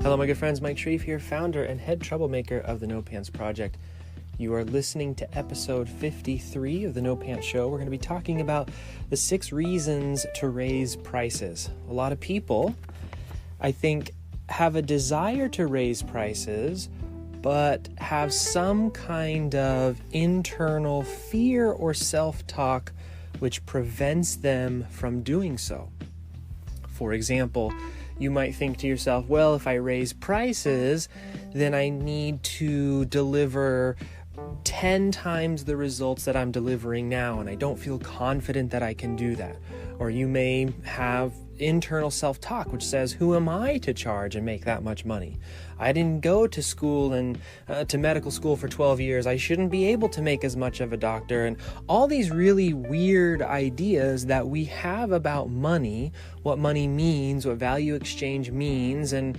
Hello, my good friends. Mike Shreeve here, founder and head troublemaker of the No Pants Project. You are listening to episode 53 of the No Pants Show. We're going to be talking about the 6 reasons to raise prices. A lot of people, I think, have a desire to raise prices, but have some kind of internal fear or self-talk which prevents them from doing so. For example, you might think to yourself, well, if I raise prices, then I need to deliver 10 times the results that I'm delivering now, and I don't feel confident that I can do that. Or you may have internal self-talk, which says, who am I to charge and make that much money? I didn't go to school and to medical school for 12 years. I shouldn't be able to make as much of a doctor. And all these really weird ideas that we have about money, what money means, what value exchange means, and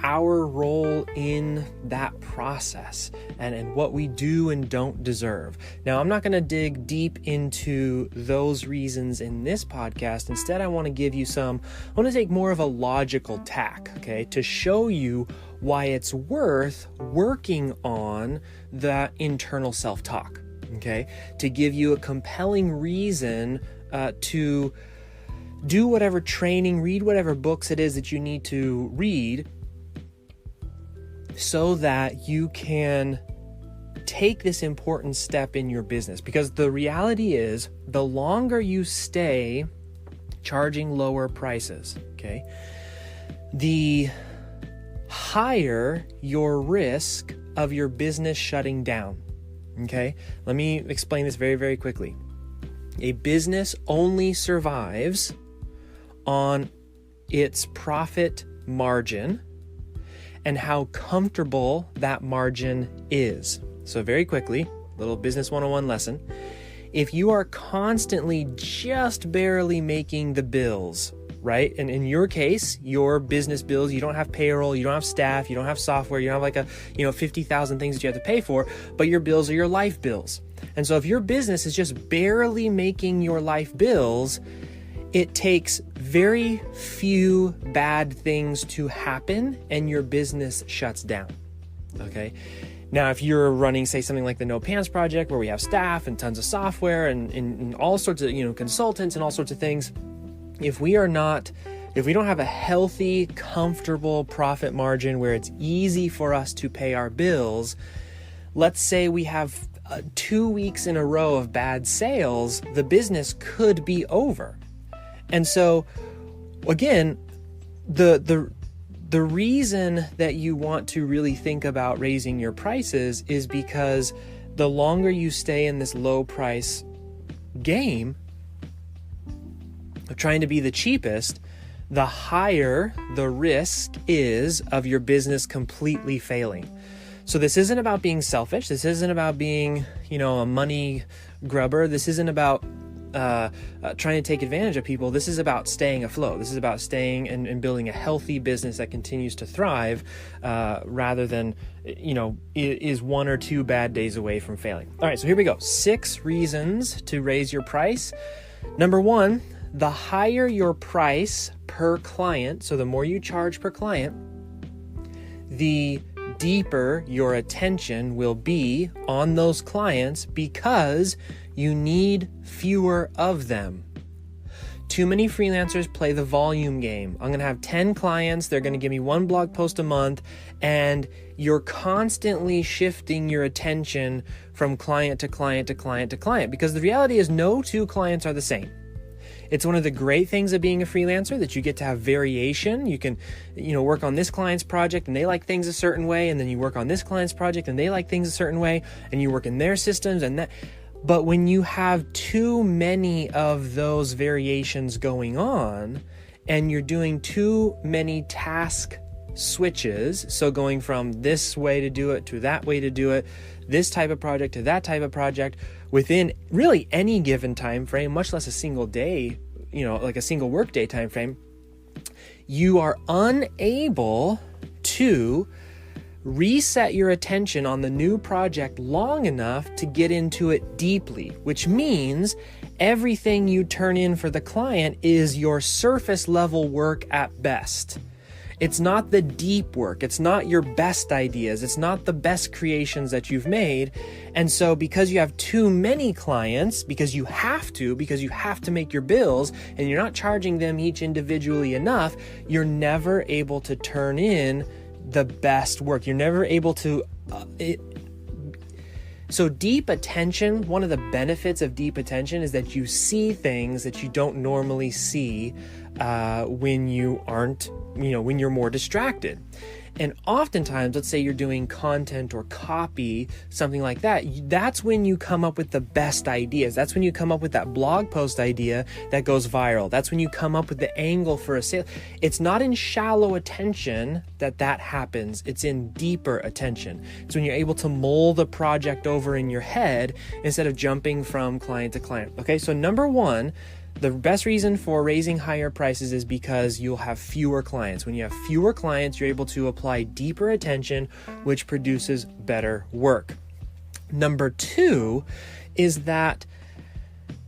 our role in that process, and what we do and don't deserve. Now, I'm not going to dig deep into those reasons in this podcast. Instead, I want to take more of a logical tack, okay, to show you why it's worth working on the internal self-talk, okay, to give you a compelling reason to do whatever training, read whatever books it is that you need to read so that you can take this important step in your business. Because the reality is, the longer you stay charging lower prices, okay, the higher your risk of your business shutting down, okay? Let me explain this very, very quickly. A business only survives on its profit margin and how comfortable that margin is. So very quickly, little business 101 lesson. If you are constantly just barely making the bills, right? And in your case, your business bills, you don't have payroll, you don't have staff, you don't have software, you don't have like 50,000 things that you have to pay for, but your bills are your life bills. And so if your business is just barely making your life bills, it takes very few bad things to happen and your business shuts down, okay? Now, if you're running, say, something like the No Pants Project, where we have staff and tons of software and all sorts of, consultants and all sorts of things, if we don't have a healthy, comfortable profit margin where it's easy for us to pay our bills, let's say we have 2 weeks in a row of bad sales, the business could be over. And so, again, the reason that you want to really think about raising your prices is because the longer you stay in this low price game of trying to be the cheapest, the higher the risk is of your business completely failing. So this isn't about being selfish. This isn't about being, a money grubber. This isn't about trying to take advantage of people. This is about staying afloat. This is about staying and building a healthy business that continues to thrive, rather than, is 1 or 2 bad days away from failing. All right, so here we go. 6 reasons to raise your price. Number 1, the higher your price per client, so the more you charge per client, the deeper your attention will be on those clients because you need fewer of them. Too many freelancers play the volume game. I'm going to have 10 clients. They're going to give me 1 blog post a month. And you're constantly shifting your attention from client to client to client to client, because the reality is no 2 clients are the same. It's one of the great things of being a freelancer that you get to have variation. You can, work on this client's project and they like things a certain way. And then you work on this client's project and they like things a certain way. And you work in their systems and that. But when you have too many of those variations going on and you're doing too many task switches, so going from this way to do it to that way to do it, this type of project to that type of project, within really any given time frame, much less a single day, like a single workday time frame, you are unable to reset your attention on the new project long enough to get into it deeply, which means everything you turn in for the client is your surface level work at best. It's not the deep work. It's not your best ideas. It's not the best creations that you've made. And so because you have too many clients, because you have to make your bills, and you're not charging them each individually enough, you're never able to turn in the best work. You're never able to... So deep attention, one of the benefits of deep attention is that you see things that you don't normally see when you're more distracted. And oftentimes, let's say you're doing content or copy, something like that, that's when you come up with the best ideas. That's when you come up with that blog post idea that goes viral. That's when you come up with the angle for a sale. It's not in shallow attention that happens. It's in deeper attention. It's when you're able to mull the project over in your head instead of jumping from client to client. Okay, so number one, the best reason for raising higher prices is because you'll have fewer clients. When you have fewer clients, you're able to apply deeper attention, which produces better work. Number two is that,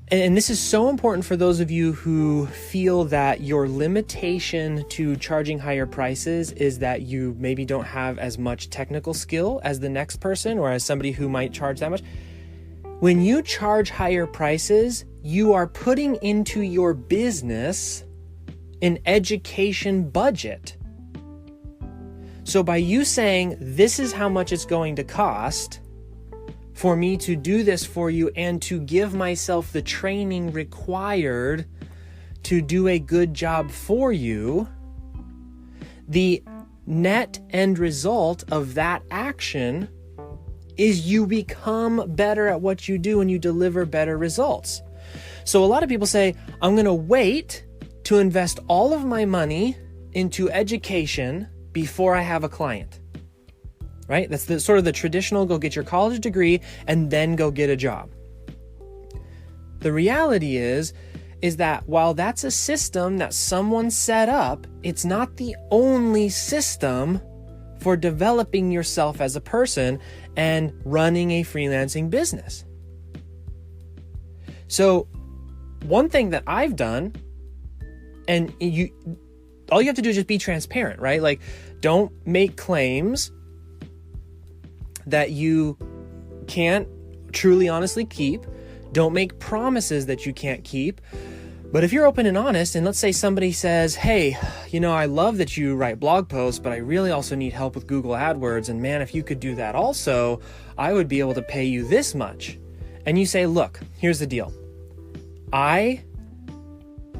and this is so important for those of you who feel that your limitation to charging higher prices is that you maybe don't have as much technical skill as the next person or as somebody who might charge that much. When you charge higher prices, you are putting into your business an education budget. So by you saying, this is how much it's going to cost for me to do this for you and to give myself the training required to do a good job for you, the net end result of that action is you become better at what you do and you deliver better results. So a lot of people say, I'm going to wait to invest all of my money into education before I have a client, right? That's the sort of the traditional, go get your college degree and then go get a job. The reality is that while that's a system that someone set up, it's not the only system for developing yourself as a person and running a freelancing business. So one thing that I've done, and all you have to do is just be transparent, right? Like, don't make claims that you can't truly, honestly keep. Don't make promises that you can't keep. But if you're open and honest, and let's say somebody says, hey, I love that you write blog posts, but I really also need help with Google AdWords. And man, if you could do that also, I would be able to pay you this much. And you say, look, here's the deal. I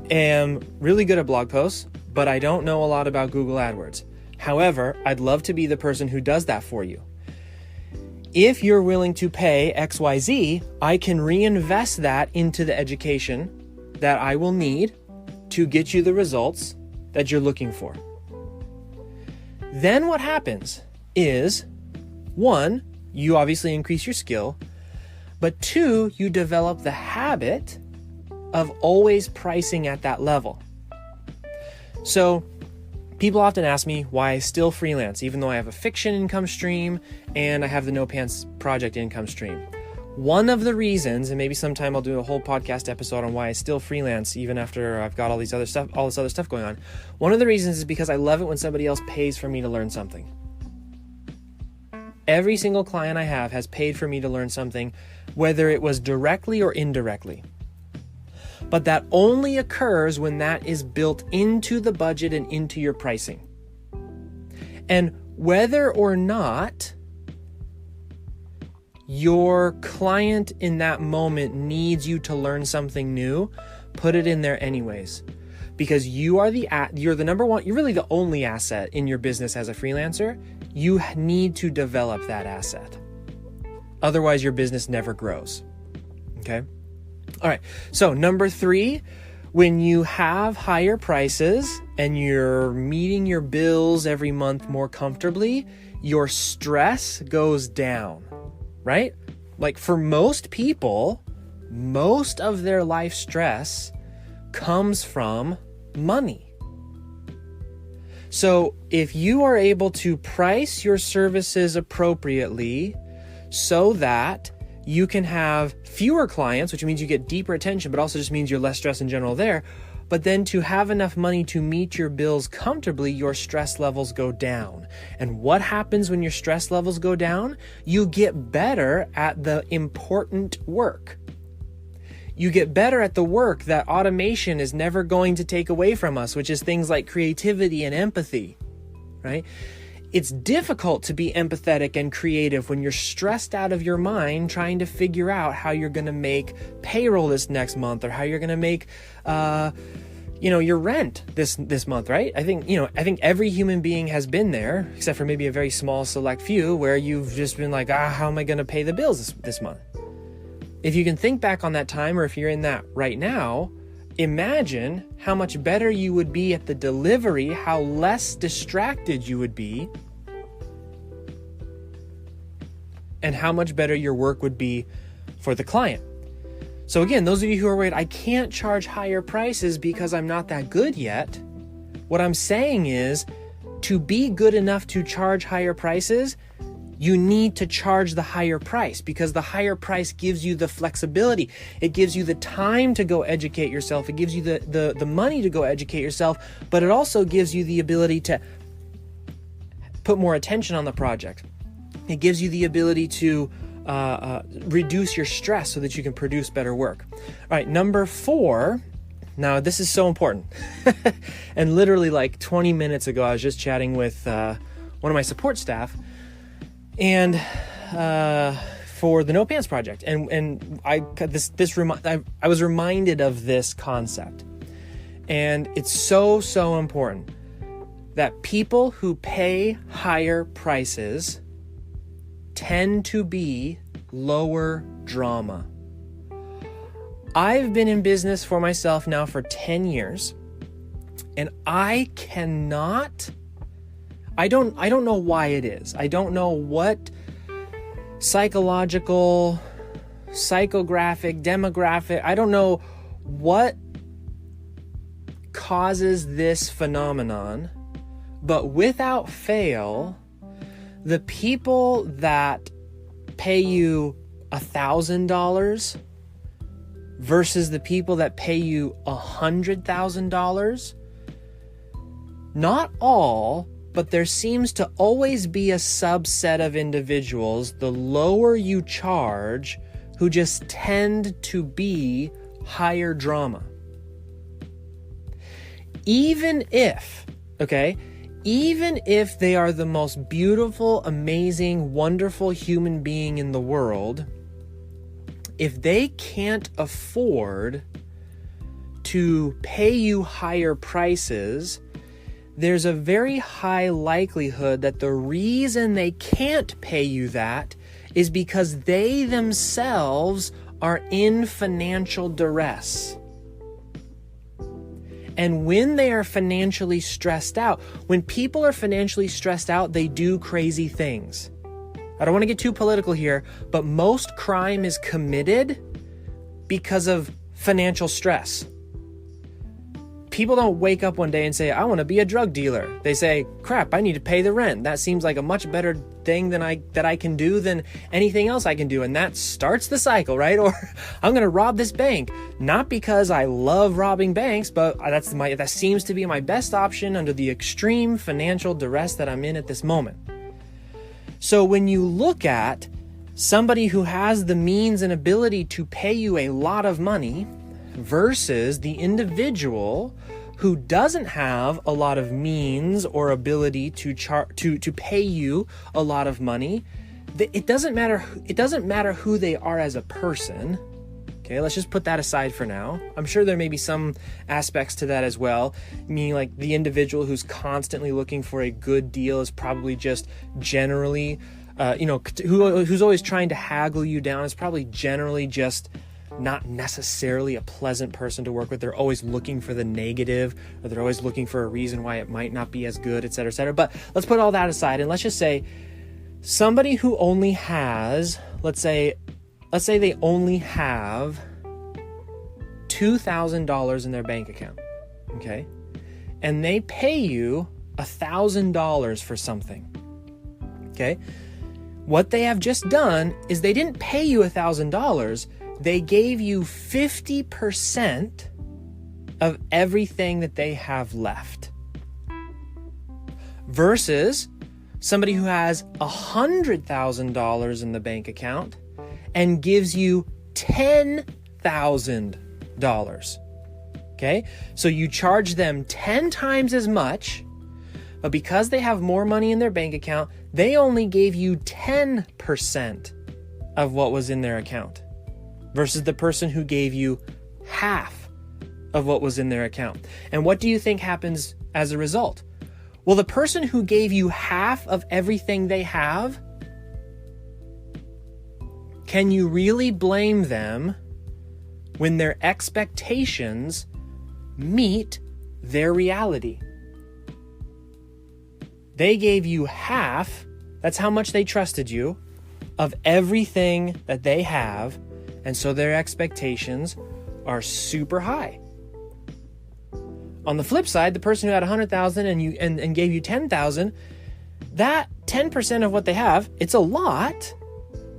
am really good at blog posts, but I don't know a lot about Google AdWords. However, I'd love to be the person who does that for you. If you're willing to pay XYZ, I can reinvest that into the education that I will need to get you the results that you're looking for. Then what happens is, one, you obviously increase your skill, but two, you develop the habit of always pricing at that level. So people often ask me why I still freelance, even though I have a fiction income stream and I have the No Pants project income stream. One of the reasons, and maybe sometime I'll do a whole podcast episode on why I still freelance even after I've got all this other stuff going on. One of the reasons is because I love it when somebody else pays for me to learn something. Every single client I have has paid for me to learn something, whether it was directly or indirectly. But that only occurs when that is built into the budget and into your pricing. And whether or not your client in that moment needs you to learn something new, put it in there anyways. Because you're the number one, you're really the only asset in your business as a freelancer. You need to develop that asset. Otherwise, your business never grows. Okay? All right. So number 3, when you have higher prices and you're meeting your bills every month more comfortably, your stress goes down, right? Like for most people, most of their life stress comes from money. So if you are able to price your services appropriately so that you can have fewer clients, which means you get deeper attention, but also just means you're less stressed in general there, but then to have enough money to meet your bills comfortably, your stress levels go down. And what happens when your stress levels go down? You get better at the important work. You get better at the work that automation is never going to take away from us, which is things like creativity and empathy, right? It's difficult to be empathetic and creative when you're stressed out of your mind trying to figure out how you're going to make payroll this next month, or how you're going to make, your rent this month, right? I think every human being has been there, except for maybe a very small select few, where you've just been like, how am I going to pay the bills this month? If you can think back on that time, or if you're in that right now, imagine how much better you would be at the delivery, how less distracted you would be, and how much better your work would be for the client. So again, those of you who are worried, I can't charge higher prices because I'm not that good yet. What I'm saying is, to be good enough to charge higher prices, you need to charge the higher price, because the higher price gives you the flexibility. It gives you the time to go educate yourself. It gives you the money to go educate yourself, but it also gives you the ability to put more attention on the project. It gives you the ability to reduce your stress so that you can produce better work. All right, number 4. Now, this is so important. And literally like 20 minutes ago, I was just chatting with one of my support staff, and for the No Pants Project, and I was reminded of this concept, and it's so important that people who pay higher prices tend to be lower drama. I've been in business for myself now for 10 years, and I don't know why it is. I don't know what psychological, psychographic, demographic, I don't know what causes this phenomenon, but without fail, the people that pay you $1,000 versus the people that pay you $100,000, not all, but there seems to always be a subset of individuals, the lower you charge, who just tend to be higher drama. Even if they are the most beautiful, amazing, wonderful human being in the world, if they can't afford to pay you higher prices, there's a very high likelihood that the reason they can't pay you that is because they themselves are in financial duress. And when they are financially stressed out, when people are financially stressed out, they do crazy things. I don't want to get too political here, but most crime is committed because of financial stress. People don't wake up one day and say, I want to be a drug dealer. They say, crap, I need to pay the rent. That seems like a much better thing that I can do than anything else I can do. And that starts the cycle, right? Or I'm going to rob this bank, not because I love robbing banks, but that seems to be my best option under the extreme financial duress that I'm in at this moment. So when you look at somebody who has the means and ability to pay you a lot of money versus the individual who doesn't have a lot of means or ability to pay you a lot of money, it doesn't matter who they are as a person. Okay, let's just put that aside for now. I'm sure there may be some aspects to that as well, meaning like the individual who's constantly looking for a good deal is probably just generally, who's always trying to haggle you down is probably generally just not necessarily a pleasant person to work with. They're always looking for the negative, or they're always looking for a reason why it might not be as good, et cetera, et cetera. But let's put all that aside, and let's just say somebody who only has, let's say they only have $2,000 in their bank account, okay? And they pay you $1,000 for something, okay? What they have just done is they didn't pay you $1,000, they gave you 50% of everything that they have left. Versus somebody who has $100,000 in the bank account and gives you $10,000. Okay? So you charge them 10 times as much, but because they have more money in their bank account, they only gave you 10% of what was in their account versus the person who gave you half of what was in their account. And what do you think happens as a result? Well, the person who gave you half of everything they have, can you really blame them when their expectations meet their reality? They gave you half, that's how much they trusted you, of everything that they have, and so their expectations are super high. On the flip side, the person who had 100,000 and gave you 10,000, that 10% of what they have, it's a lot.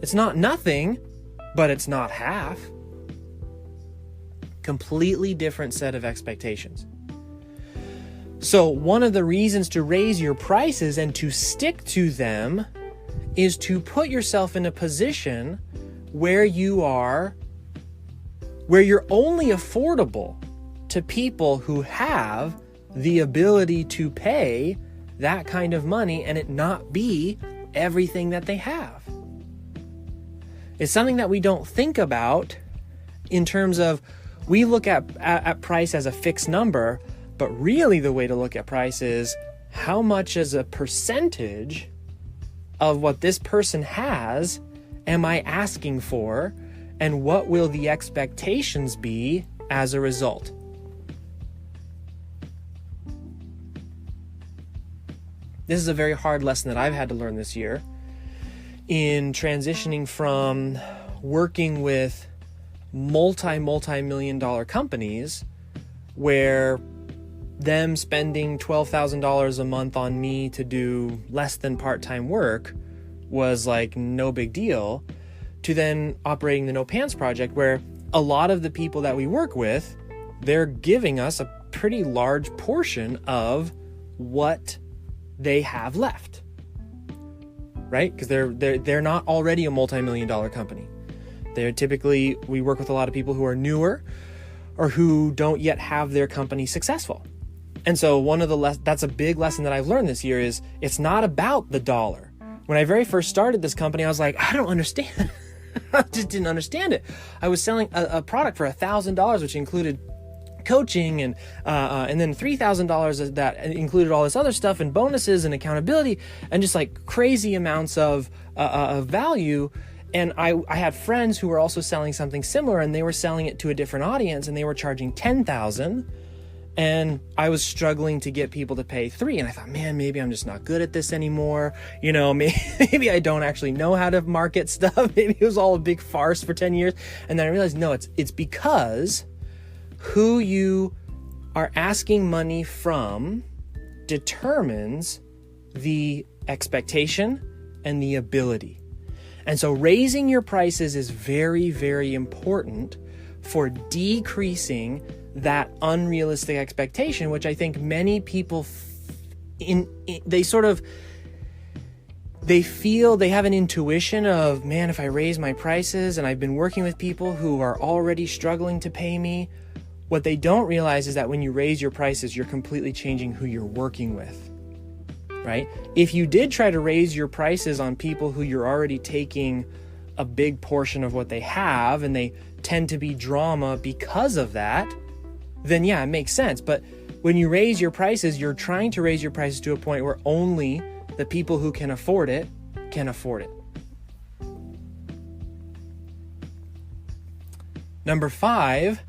It's not nothing, but it's not half. Completely different set of expectations. So one of the reasons to raise your prices and to stick to them is to put yourself in a position where you're only affordable to people who have the ability to pay that kind of money and it not be everything that they have. It's something that we don't think about in terms of, we look at price as a fixed number, but really the way to look at price is how much as a percentage of what this person has am I asking for, and what will the expectations be as a result? This is a very hard lesson that I've had to learn this year in transitioning from working with multi-million dollar companies where them spending $12,000 a month on me to do less than part-time work was like no big deal, to then operating the No Pants Project where a lot of the people that we work with, they're giving us a pretty large portion of what they have left, right? Because they're not already a multi-million dollar company. They're typically, we work with a lot of people who are newer or who don't yet have their company successful. And so that's a big lesson that I've learned this year is it's not about the dollar. When I very first started this company, I was like, I don't understand. I just didn't understand it. I was selling a product for $1,000, which included coaching and then $3,000 that included all this other stuff and bonuses and accountability and just like crazy amounts of value. And I had friends who were also selling something similar, and they were selling it to a different audience, and they were charging $10,000. And I was struggling to get people to pay $3,000. And I thought, man, maybe I'm just not good at this anymore. You know, maybe I don't actually know how to market stuff. Maybe it was all a big farce for 10 years. And then I realized, no, it's because who you are asking money from determines the expectation and the ability. And so raising your prices is very, very important for decreasing that unrealistic expectation, which I think many people they feel they have an intuition of, man, if I raise my prices, and I've been working with people who are already struggling to pay me. What they don't realize is that when you raise your prices, you're completely changing who you're working with, right? If you did try to raise your prices on people who you're already taking a big portion of what they have, and they tend to be drama because of that, then yeah, it makes sense. But when you raise your prices, you're trying to raise your prices to a point where only the people who can afford it can afford it. Number 5,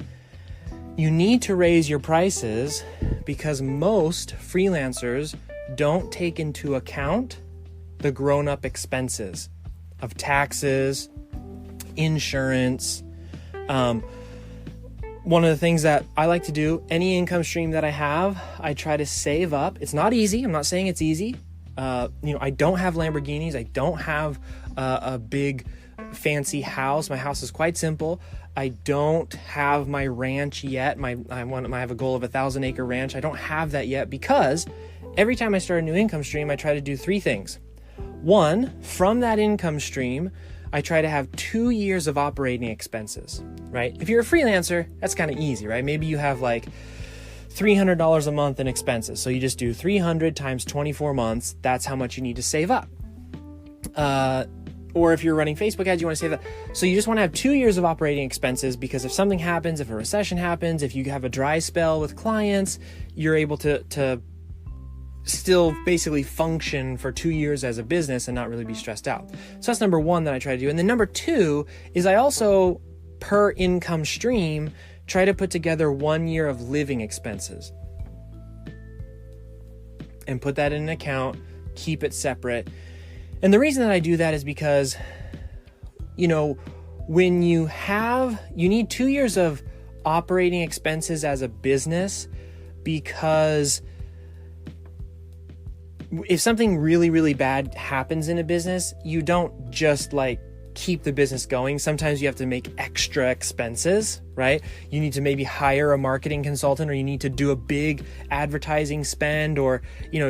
you need to raise your prices because most freelancers don't take into account the grown-up expenses of taxes, insurance. One of the things that I like to do, any income stream that I have, I try to save up. It's not easy. I'm not saying it's easy. I don't have Lamborghinis. I don't have a big fancy house. My house is quite simple. I don't have my ranch yet. I have a goal of 1,000-acre ranch. I don't have that yet because every time I start a new income stream, I try to do 3 things. 1, from that income stream, I try to have 2 years of operating expenses, right? If you're a freelancer, that's kind of easy, right? Maybe you have like $300 a month in expenses. So you just do 300 times 24 months. That's how much you need to save up. Or if you're running Facebook ads, you want to save that. So you just want to have 2 years of operating expenses because if something happens, if a recession happens, if you have a dry spell with clients, you're able to still basically function for 2 years as a business and not really be stressed out. So that's number 1 that I try to do. And then number 2 is I also, per income stream, try to put together 1 year of living expenses and put that in an account, keep it separate. And the reason that I do that is because, when you need 2 years of operating expenses as a business, because if something really, really bad happens in a business, you don't just keep the business going. Sometimes you have to make extra expenses, right? You need to maybe hire a marketing consultant, or you need to do a big advertising spend, or,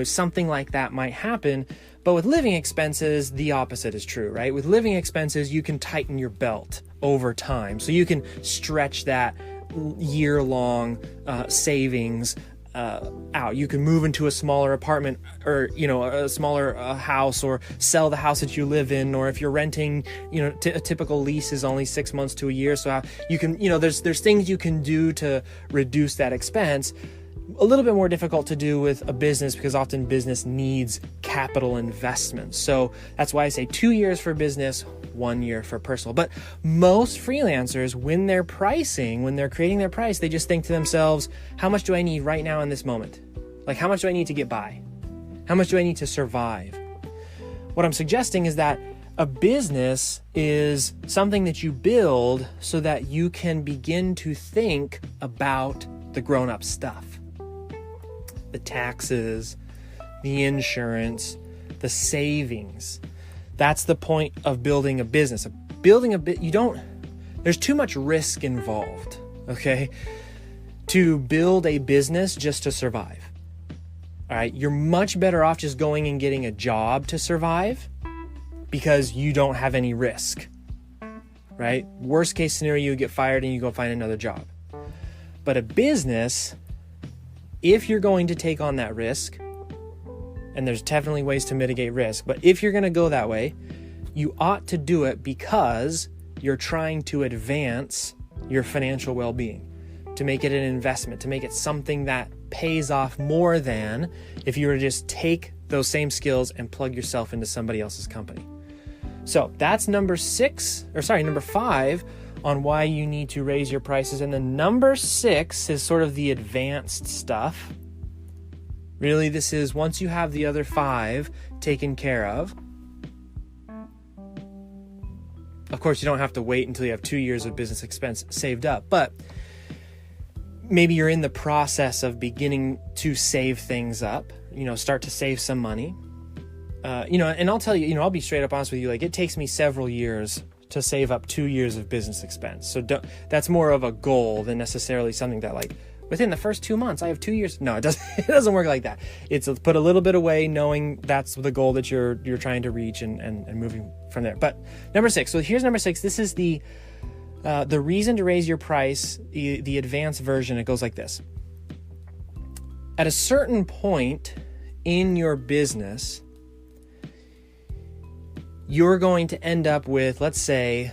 something like that might happen. But with living expenses, the opposite is true, right? With living expenses, you can tighten your belt over time. So you can stretch that year-long savings out. You can move into a smaller apartment, or a smaller house, or sell the house that you live in, or if you're renting, a typical lease is only 6 months to a year. So you can, there's things you can do to reduce that expense. A little bit more difficult to do with a business because often business needs capital investment. So that's why I say 2 years for business, 1 year for personal. But most freelancers, when they're creating their price, they just think to themselves, how much do I need right now in this moment? How much do I need to get by? How much do I need to survive? What I'm suggesting is that a business is something that you build so that you can begin to think about the grown-up stuff. The taxes, the insurance, the savings. That's the point of building a business. There's too much risk involved, okay? To build a business just to survive. All right, you're much better off just going and getting a job to survive because you don't have any risk, right? Worst case scenario, you get fired and you go find another job. But a business, if you're going to take on that risk, and there's definitely ways to mitigate risk, but if you're going to go that way, you ought to do it because you're trying to advance your financial well-being, to make it an investment, to make it something that pays off more than if you were to just take those same skills and plug yourself into somebody else's company. So that's number 5 on why you need to raise your prices. And then number 6 is sort of the advanced stuff. Really, this is once you have the other 5 taken care of. Of course, you don't have to wait until you have 2 years of business expense saved up, but maybe you're in the process of beginning to save things up, start to save some money. And I'll tell you, I'll be straight up honest with you, it takes me several years to save up 2 years of business expense. So that's more of a goal than necessarily something that within the first 2 months, I have 2 years. No, it doesn't work like that. It's put a little bit away, knowing that's the goal that you're trying to reach and moving from there. But number 6. So here's number 6. This is the reason to raise your price, the advanced version. It goes like this. At a certain point in your business, you're going to end up with, let's say,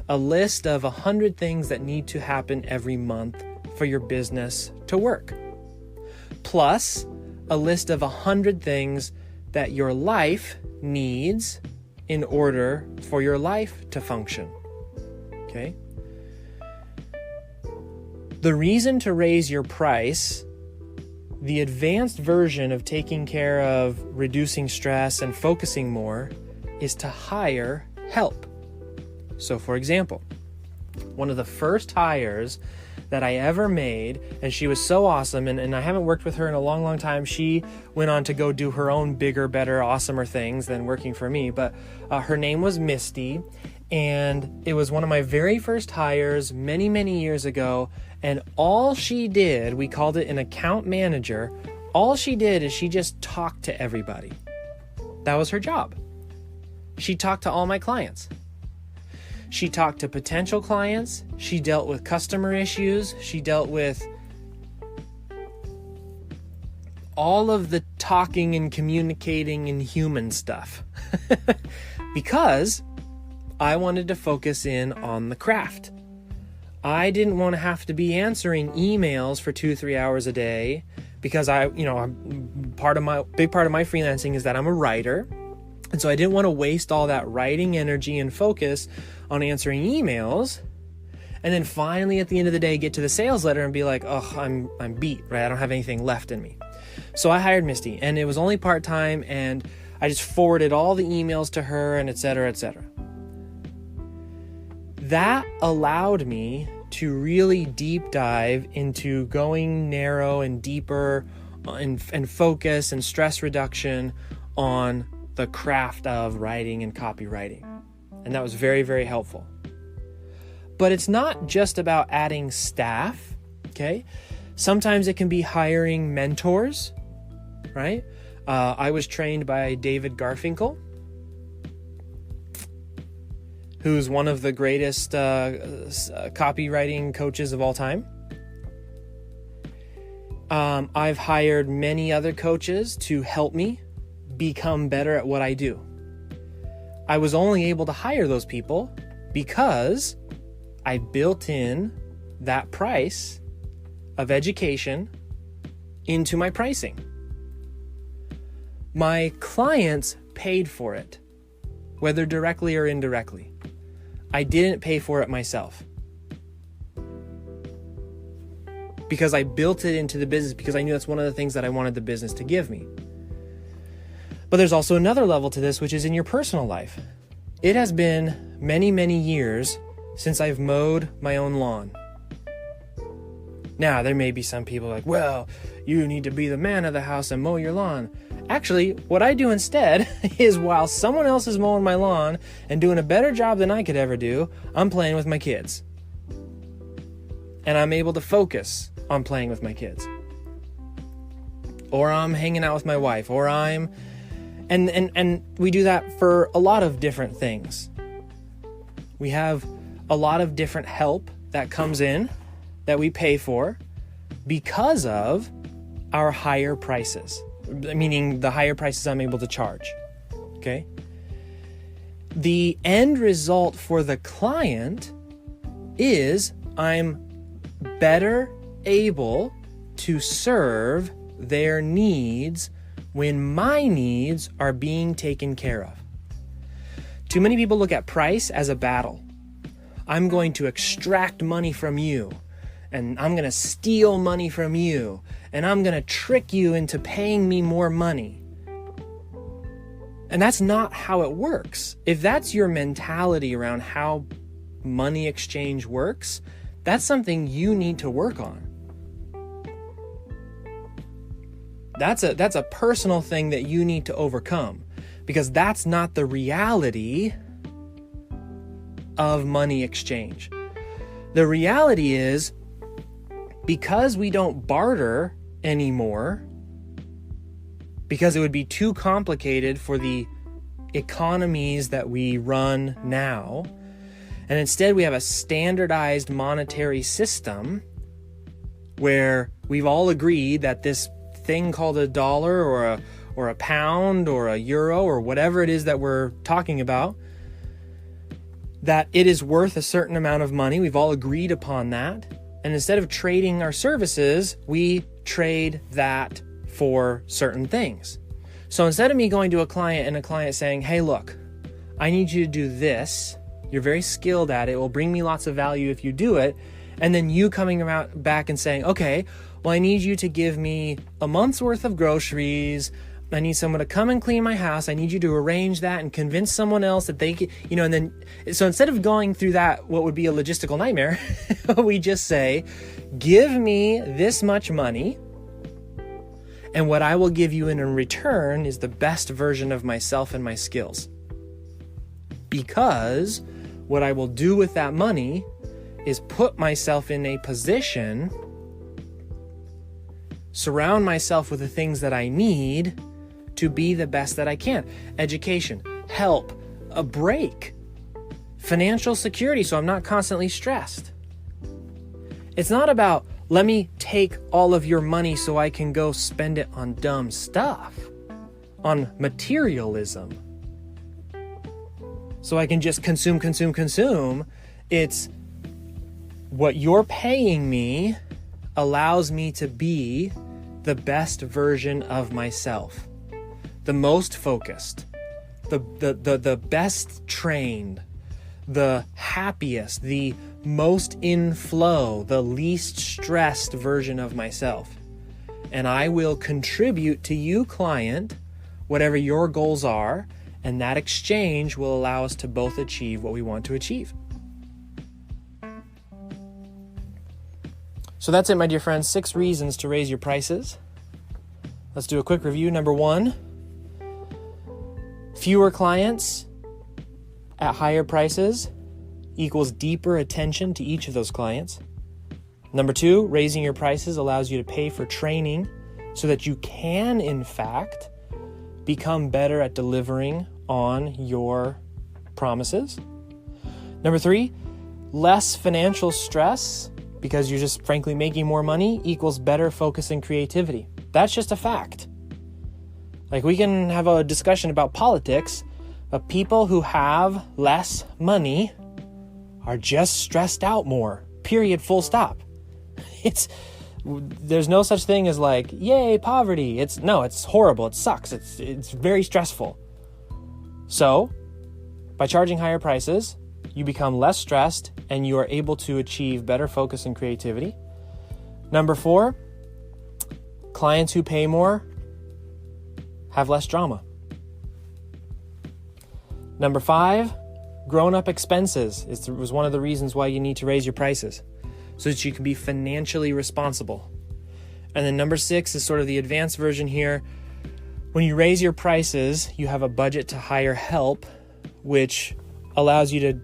a list of 100 things that need to happen every month for your business to work, plus a list of 100 things that your life needs in order for your life to function. Okay? The reason to raise your price, the advanced version of taking care of reducing stress and focusing more, is to hire help. So for example, one of the first hires that I ever made, and she was so awesome, and I haven't worked with her in a long, long time. She went on to go do her own bigger, better, awesomer things than working for me, but her name was Misty, And it was one of my very first hires many, many years ago. And all she did, we called it an account manager. All she did is she just talked to everybody. That was her job. She talked to all my clients. She talked to potential clients. She dealt with customer issues. She dealt with all of the talking and communicating and human stuff. Because I wanted to focus in on the craft. I didn't want to have to be answering emails for 2-3 hours a day because big part of my freelancing is that I'm a writer. And so I didn't want to waste all that writing energy and focus on answering emails. And then finally at the end of the day, get to the sales letter and be like, oh, I'm beat, right? I don't have anything left in me. So I hired Misty, and it was only part-time, and I just forwarded all the emails to her and et cetera, et cetera. That allowed me to really deep dive into going narrow and deeper and focus and stress reduction on the craft of writing and copywriting. And that was very, very helpful. But it's not just about adding staff, okay? Sometimes it can be hiring mentors, right? I was trained by David Garfinkel, who's one of the greatest copywriting coaches of all time. I've hired many other coaches to help me become better at what I do. I was only able to hire those people because I built in that price of education into my pricing. My clients paid for it, whether directly or indirectly. I didn't pay for it myself because I built it into the business because I knew that's one of the things that I wanted the business to give me. But there's also another level to this, which is in your personal life. It has been many, many years since I've mowed my own lawn. Now, there may be some people like, well, you need to be the man of the house and mow your lawn. Actually, what I do instead is while someone else is mowing my lawn and doing a better job than I could ever do, I'm playing with my kids. And I'm able to focus on playing with my kids. Or I'm hanging out with my wife, or I'm... And we do that for a lot of different things. We have a lot of different help that comes in that we pay for because of our higher prices, meaning the higher prices I'm able to charge, okay? The end result for the client is I'm better able to serve their needs when my needs are being taken care of. Too many people look at price as a battle. I'm going to extract money from you, and I'm going to steal money from you, and I'm going to trick you into paying me more money. And that's not how it works. If that's your mentality around how money exchange works, that's something you need to work on. That's a personal thing that you need to overcome, because that's not the reality of money exchange. The reality is, because we don't barter anymore, because it would be too complicated for the economies that we run now, and instead we have a standardized monetary system where we've all agreed that this thing called a dollar or a pound or a euro or whatever it is that we're talking about, that it is worth a certain amount of money. We've all agreed upon that. And instead of trading our services, we trade that for certain things. So instead of me going to a client and a client saying, hey, look, I need you to do this. You're very skilled at it. It will bring me lots of value if you do it. And then you coming around back and saying, okay, well, I need you to give me a month's worth of groceries. I need someone to come and clean my house. I need you to arrange that and convince someone else that they can, and then, so instead of going through that, what would be a logistical nightmare, we just say, give me this much money, and what I will give you in return is the best version of myself and my skills. Because what I will do with that money is put myself in a position, surround myself with the things that I need to be the best that I can. Education, help, a break, financial security so I'm not constantly stressed. It's not about, let me take all of your money so I can go spend it on dumb stuff, on materialism, so I can just consume. It's what you're paying me allows me to be the best version of myself, the most focused, the best trained, the happiest, the most in flow, the least stressed version of myself. And I will contribute to you, client, whatever your goals are, and that exchange will allow us to both achieve what we want to achieve. So that's it, my dear friends. 6 reasons to raise your prices. Let's do a quick review. Number 1, fewer clients at higher prices equals deeper attention to each of those clients. Number 2, raising your prices allows you to pay for training so that you can, in fact, become better at delivering on your promises. Number 3, less financial stress because you're just frankly making more money equals better focus and creativity. That's just a fact. Like, we can have a discussion about politics, but people who have less money are just stressed out more. Period. Full stop. There's no such thing as like, yay, poverty. It's horrible. It sucks. It's very stressful. So, by charging higher prices, you become less stressed and you are able to achieve better focus and creativity. Number 4, clients who pay more have less drama. Number 5, grown-up expenses was one of the reasons why you need to raise your prices, so that you can be financially responsible. And then number 6 is sort of the advanced version here. When you raise your prices, you have a budget to hire help, which allows you to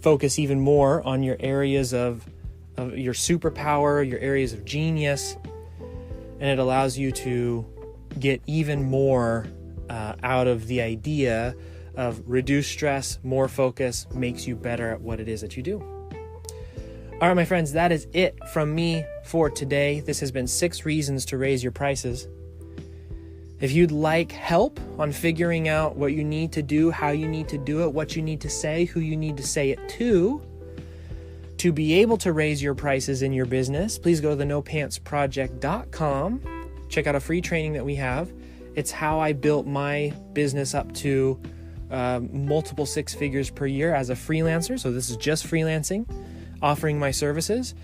focus even more on your areas of your superpower, your areas of genius, and it allows you to get even more out of the idea of reduced stress, more focus, makes you better at what it is that you do. All right, my friends, that is it from me for today. This has been 6 reasons to raise your prices. If you'd like help on figuring out what you need to do, how you need to do it, what you need to say, who you need to say it to be able to raise your prices in your business, please go to the NoPantsProject.com. Check out a free training that we have. It's how I built my business up to multiple 6 figures per year as a freelancer. So this is just freelancing, offering my services.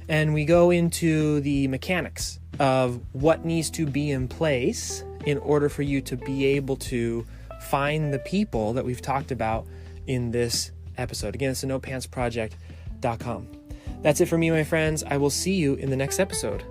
And we go into the mechanics of what needs to be in place in order for you to be able to find the people that we've talked about in this episode. Again, it's the NoPantsProject.com. That's it for me, my friends. I will see you in the next episode.